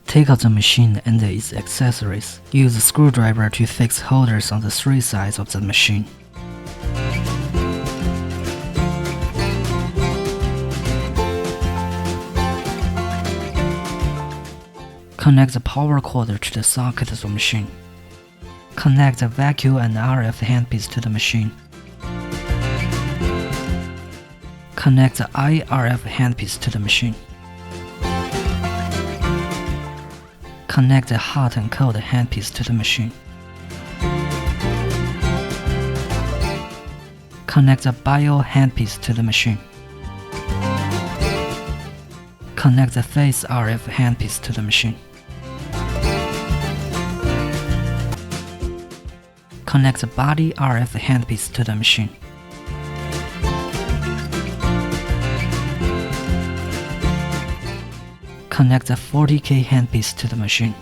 Take out the machine and its accessories. Use a screwdriver to fix holders on the three sides of the machine. Connect the power cord to the socket of the machine. Connect the vacuum and RF handpiece to the machine. Connect the IRF handpiece to the machine. Connect the hot and cold handpiece to the machine. Connect the bio handpiece to the machine. Connect the phase RF handpiece to the machine. Connect the body RF handpiece to the machine. Connect the 40K handpiece to the machine.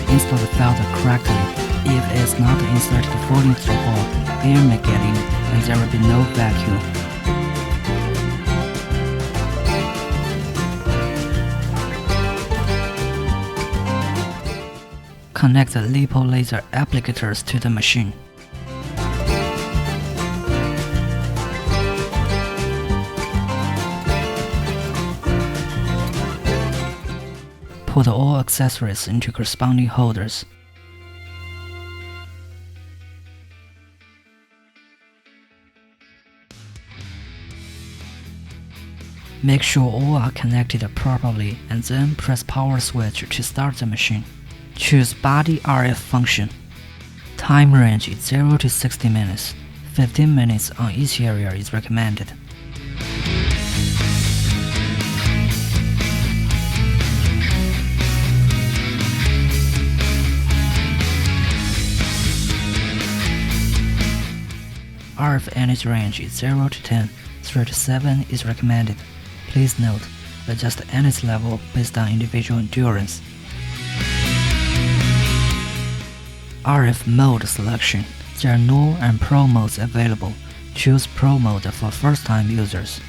Install the filter correctly. If it is not inserted fully into the hole, air may get in and there will be no vacuum. Connect the lipo laser applicators to the machine. Put all accessories into corresponding holders. Make sure all are connected properly and then press power switch to start the machine. Choose body RF function. Time range is 0 to 60 minutes. 15 minutes on each area is recommended. RF energy range is 0 to 10, 3 to 7 is recommended. Please note, adjust the energy level based on individual endurance. RF mode selection. There are NOR and Pro modes available. Choose Pro mode for first-time users.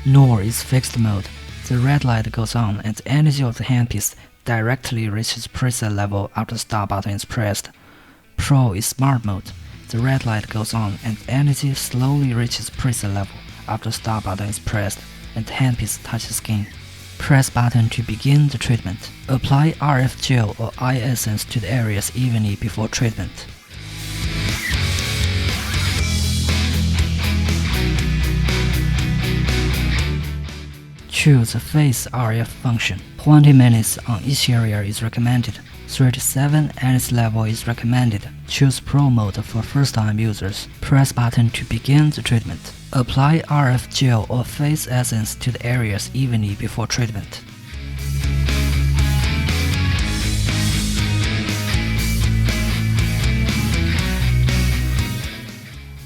NOR is fixed mode. The red light goes on and the energy of the handpiece directly reaches preset level after the start button is pressed. Pro is smart mode. The red light goes on and the energy slowly reaches preset level after the start button is pressed and the handpiece touches skin. Press button to begin the treatment. Apply RF gel or eye essence to the areas evenly before treatment. Choose phase RF function. 20 minutes on each area is recommended. 3 to 7 energy level is recommended. Choose Pro mode for first-time users. Press button to begin the treatment. Apply RF gel or phase essence to the areas evenly before treatment.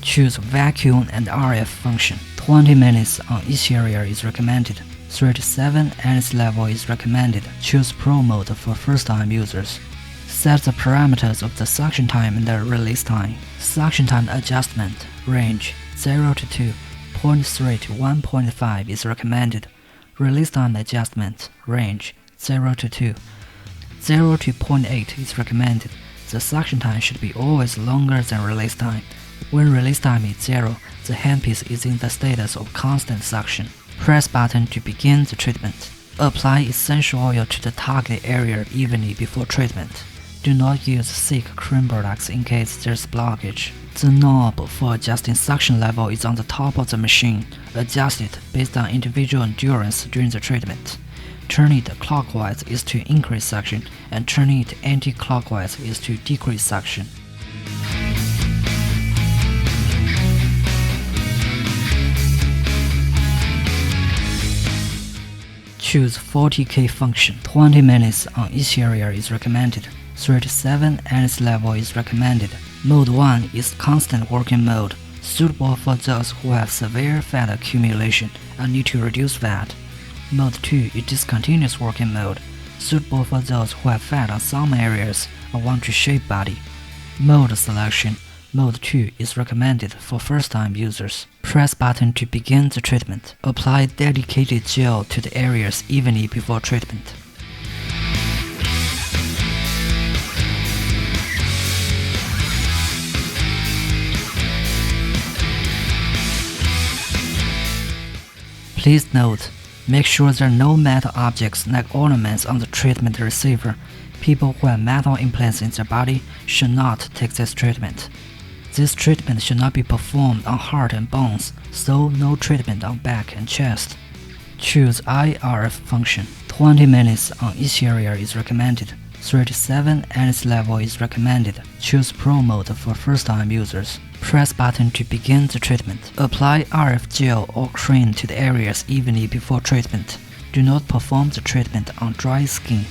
Choose vacuum and RF function. 20 minutes on each area is recommended. 3 to 7 energy level is recommended. Choose Pro mode for first-time users. Set the parameters of the suction time and the release time. Suction time adjustment range 0 to 2, 0.3 to 1.5 is recommended. Release time adjustment range 0 to 2, 0 to 0.8 is recommended. The suction time should be always longer than release time. When release time is 0, the handpiece is in the status of constant suction. Press button to begin the treatment. Apply essential oil to the target area evenly before treatment. Do not use thick cream products in case there's blockage. The knob for adjusting suction level is on the top of the machine. Adjust it based on individual endurance during the treatment. Turning it clockwise is to increase suction, and turning it anti-clockwise is to decrease suction. Choose 40K function. 20 minutes on each area is recommended. 3 to 7 energy level is recommended. Mode 1 is constant working mode, suitable for those who have severe fat accumulation and need to reduce fat. Mode 2 is discontinuous working mode, suitable for those who have fat on some areas and want to shape body. Mode selection. Mode 2 is recommended for first-time users. Press button to begin the treatment. Apply dedicated gel to the areas evenly before treatment. Please note, make sure there are no metal objects like ornaments on the treatment receiver. People who have metal implants in their body should not take this treatment. This treatment should not be performed on heart and bones, so no treatment on back and chest. Choose IRF function. 20 minutes on each area is recommended. 3 to 7 NS level is recommended. Choose Pro mode for first-time users. Press button to begin the treatment. Apply RF gel or cream to the areas evenly before treatment. Do not perform the treatment on dry skin.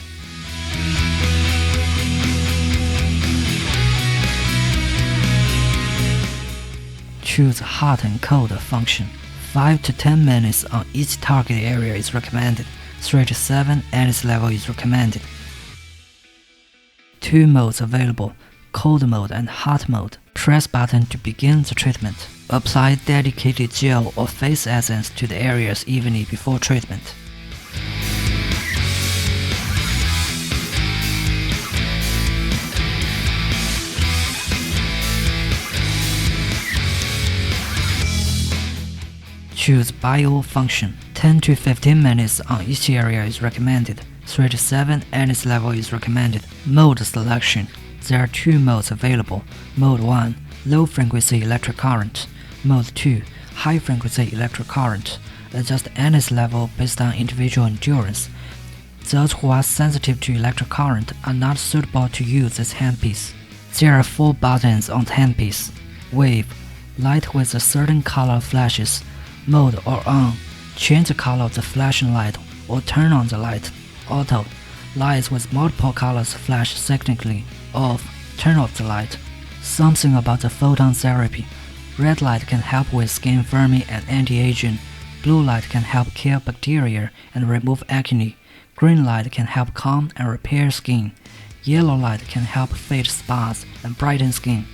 Choose hot and cold function. 5 to 10 minutes on each target area is recommended. 3 to 7 NS level is recommended. 2 modes available, cold mode and hot mode. Press button to begin the treatment. Apply dedicated gel or face essence to the areas evenly before treatment. Choose Bio function. 10 to 15 minutes on each area is recommended. 3 to 7 NS level is recommended. Mode selection. There are 2 modes available. Mode 1, low frequency electric current. Mode 2, high frequency electric current. Adjust NS level based on individual endurance. Those who are sensitive to electric current are not suitable to use this handpiece. There are 4 buttons on the handpiece. Wave, light with a certain color flashes. Mode or on, change the color of the flashing light or turn on the light. Auto, lights with multiple colors flash cyclically. Off, turn off the light. Something about the photon therapy. Red light can help with skin firming and anti-aging. Blue light can help kill bacteria and remove acne. Green light can help calm and repair skin. Yellow light can help fade spots and brighten skin.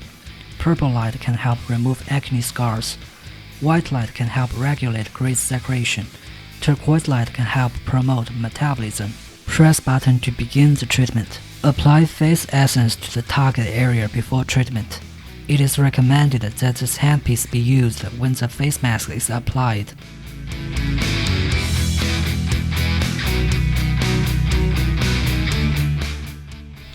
Purple light can help remove acne scars. White light can help regulate grease secretion. Turquoise light can help promote metabolism. Press button to begin the treatment. Apply face essence to the target area before treatment. It is recommended that this handpiece be used when the face mask is applied.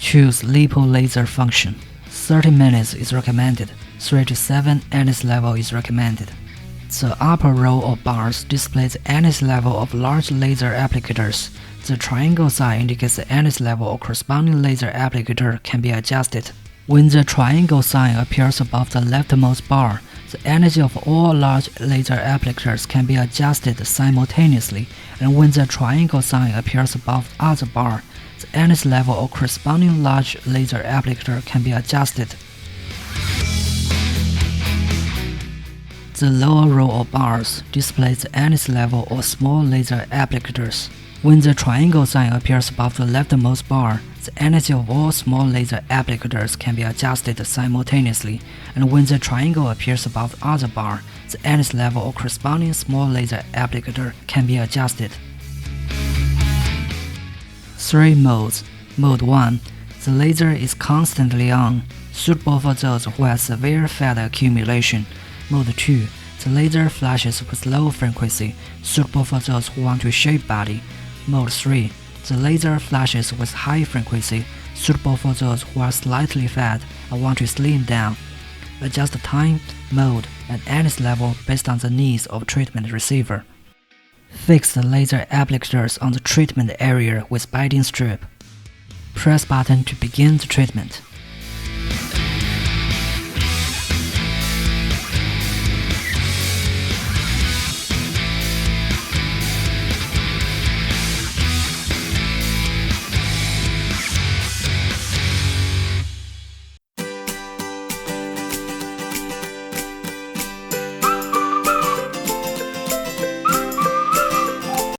Choose lipo laser function. 30 minutes is recommended. 3 to 7 NS level is recommended. The upper row of bars displays the NS level of large laser applicators. The triangle sign indicates the NS level of corresponding laser applicator can be adjusted. When the triangle sign appears above the leftmost bar, the energy of all large laser applicators can be adjusted simultaneously, and when the triangle sign appears above the other bar, the NS level of corresponding large laser applicator can be adjusted. The lower row of bars displays the NS level of small laser applicators. When the triangle sign appears above the leftmost bar, the energy of all small laser applicators can be adjusted simultaneously, and when the triangle appears above the other bar, the NS level of corresponding small laser applicator can be adjusted. 3 modes. Mode 1. The laser is constantly on, suitable for those who have severe fat accumulation. Mode 2. The laser flashes with low frequency, suitable for those who want to shape body. Mode 3. The laser flashes with high frequency, suitable for those who are slightly fat and want to slim down. Adjust the time, mode, and NS level based on the needs of treatment receiver. Fix the laser applicators on the treatment area with binding strip. Press button to begin the treatment.